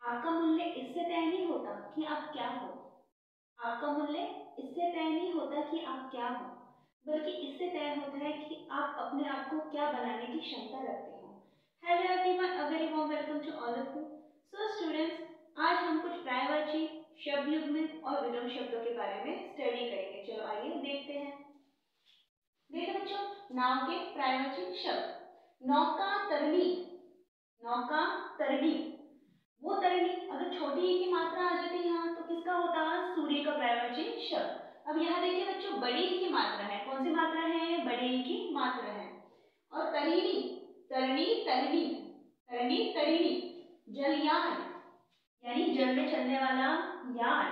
आपका मूल्य इससे तय नहीं होता कि आप क्या हो। आपका मूल्य इससे तय नहीं होता कि आप क्या हो, बल्कि इससे तय होता है कि आप अपने आप को क्या बनाने की क्षमता रखते हो। Hello everyone, a very warm welcome to all of you. So students, आज हम कुछ पर्यायवाची, शब्द युग्म और विलोम शब्दों के बारे में स्टडी करेंगे। चलो आइए देखते हैं। देखो बच्चों, नाव के पर्यायवाची शब्द। नौका तरणी। नौका तरणी, वो तरणी अगर छोटी ई की मात्रा आ जाती है यहाँ तो किसका होता है? सूर्य का पर्यायवाची शब्द। अब यहाँ देखिए बच्चों, बड़ी ई की मात्रा है। कौन सी मात्रा है? बड़ी ई की मात्रा है। और तरीणी, तरणी तरीणी, तरणी तरीणी, जलयान यानी जल में चलने वाला यान।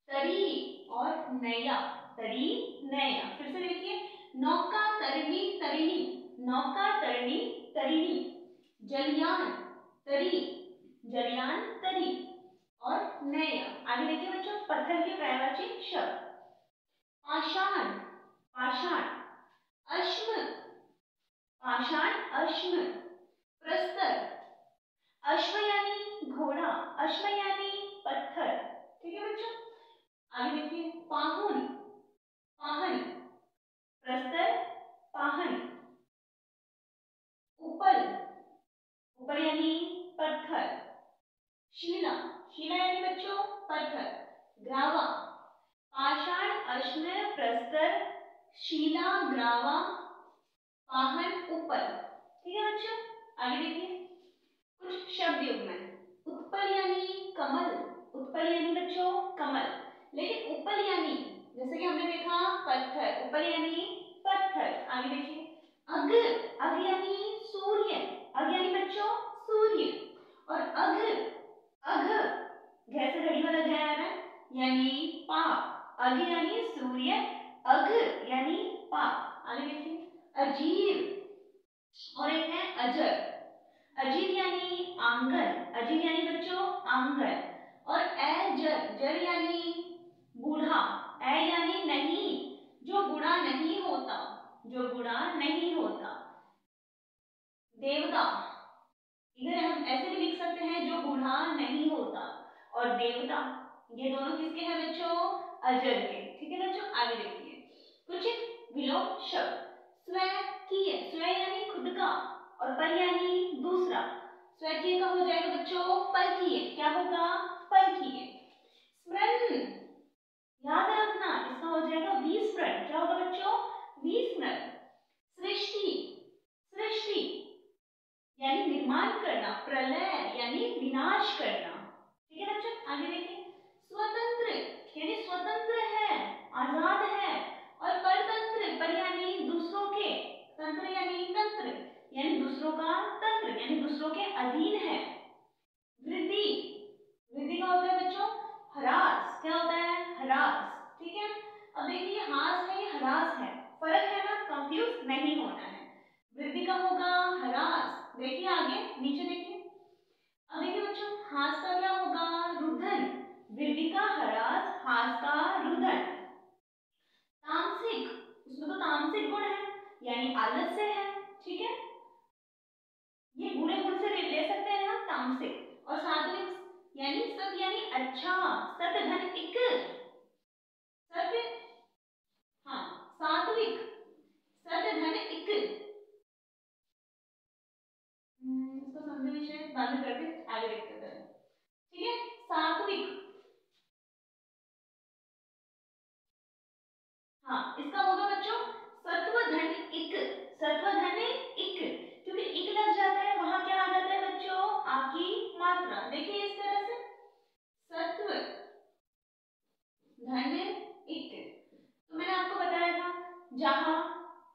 तरी और नैया, तरी नैया। फिर से देखिए, नौका तरणी तरीणी, नौका तरणी तरीणी, जलयान तरी, जलयान तरी और नैया। आगे देखिए बच्चों, पत्थर के पर्यायवाची शब्द। पाषाण, पाषाण, अश्म, पाषाण अश्म, प्रस्तर, अश्व यानी घोड़ा, अश्व यानी पत्थर। ठीक है बच्चों। आगे देखिए, पाहुन, पाहन, प्रस्तर पाहन, उपल, उपल यानी पत्थर, शिला, शिला यानी बच्चों पत्थर, ग्रावा, पाषाण अश्म प्रस्तर शिला ग्रावा पाहन उपल। ठीक है बच्चों। आगे देखिए कुछ शब्द युग्म है। उत्पल यानी कमल, उत्पल यानी बच्चों कमल, लेकिन उपल यानी जैसे कि हमने देखा पत्थर, उपल यानी पत्थर। आगे देखिए, अग, अग यानी सूर्य, अग यानी बच्चों सूर्य, और अघ, अघ घ से घड़ी वाला घ आ रहा है यानी पाप, अघ यानी सूर्य, अघ यानी पाप। आगे देखिए, अजीर और एक है अजर, अजीर यानी आंगन, अजीर यानी बच्चों आंगन, और जर, जर यानी बूढ़ा, ए यानी नहीं, जो बूढ़ा नहीं होता, जो बूढ़ा नहीं होता। देवता, इधर हम ऐसे भी लिख सकते हैं जो बूढ़ा नहीं होता, और देवता, ये दोनों किसके हैं बच्चों? अजर के। ठीक है बच्चों। आगे देखिए कुछ विलोम शब्द। स्वकीय, स्व यानी खुद का, और पर यानी दूसरा। स्वकीय का हो जाएगा बच्चों परकीय। क्या होगा? परकीय। स्मरण, याद रखना, इसका हो जाएगा विस्मरण। क्या होगा बच्चों? विस्मरण। सृष्टि, सृष्टि यानी निर्माण करना, प्रलय यानी विनाश करना। ठीक है बच्चों। आगे देखिए, स्वतंत्र यानी स्वतंत्र है, आजाद है, और परतंत्र, पर यानी दूसरों के, तंत्र यानी तंत्र, यानी दूसरों का तंत्र, यानी दूसरों के अधीन है। वृद्धि, वृद्धि का होता है बच्चों ह्रास। क्या होता है? ह्रास। ठीक है। अब देखिए, हास है, ये ह्रास है, फर्क है ना, कंफ्यूज नहीं होना है। वृद्धि का होगा ह्रास। देखिए आगे नीचे देखिए, अब देखिए बच्चों, हास का क्या होगा? रुदन। वृद्धि का ह्रास, हास का रुदन। तामसिक, उसमें तो तामसिक गुण है यानी आलस्य है। ठीक है, ये बुरे गुण से ले सकते हैं हम तामसिक। और सात्विक यानी सत यानी अच्छा, सत धन इक, सत, हाँ सात्विक, सत धन इक। इसको समझे विषय बाद में करते, आगे देखते हैं। ठीक है, सात्विक, हाँ इसका होगा बच्चों सत्व धन इक, सत्व धन इक, क्योंकि इक लग जाता है वहां क्या आ जाता है बच्चों? आपकी मात्रा। देखिए इस तरह से, सत्व धन इक। तो मैंने आपको बताया था जहां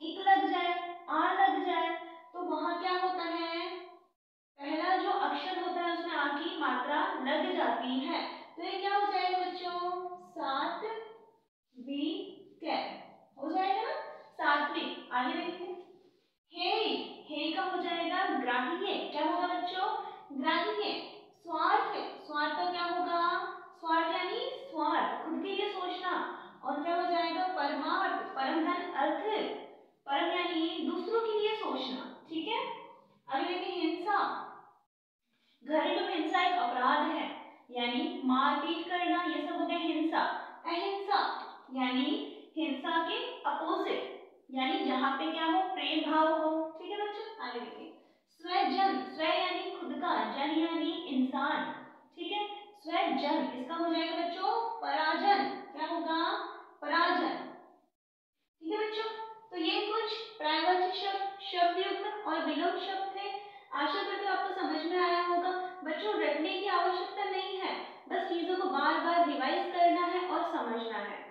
इक लग जाए, आ लग जाए, तो वहां क्या होता है? पहला जो अक्षर होता है उसमें आ की मात्रा लग जाती है। तो ये क्या हो जाएगा बच्चों? सात्विक हो जाएगा ना, सात्विक। आगे देखिए, हे, हे का हो जाएगा ग्राह्य। क्या होगा बच्चों? ग्राह्य। स्वार्थ, स्वार्थ का क्या होगा? स्वार्थ यानी स्वार्थ, खुद के लिए सोचना। और क्या हो जाएगा? परमार्थ, परम धन अर्थ, परम यानी दूसरों के लिए सोचना। ठीक है। आगे देखिए, हिंसा, घरेलू हिंसा एक यानी मारपीट करना, ये सब हो गया हिंसा। अहिंसा यानी हिंसा के अपोजिट, यानी जहाँ पे क्या हो, प्रेम भाव हो। ठीक है बच्चों, आगे देखिए। स्वजन, स्व यानी खुद का, जन यानी इंसान। ठीक है, स्वजन, इसका हो जाएगा बच्चों पराजन। क्या होगा, पराजन। ठीक है बच्चों, तो ये कुछ पर्यायवाची शब्द, शब्द युग्म और विलोम शब्द थे। आशा करती हूँ आपको समझ में आया होगा। बच्चों रटने की आवश्यकता नहीं है, बस चीजों को बार बार रिवाइज करना है और समझना है।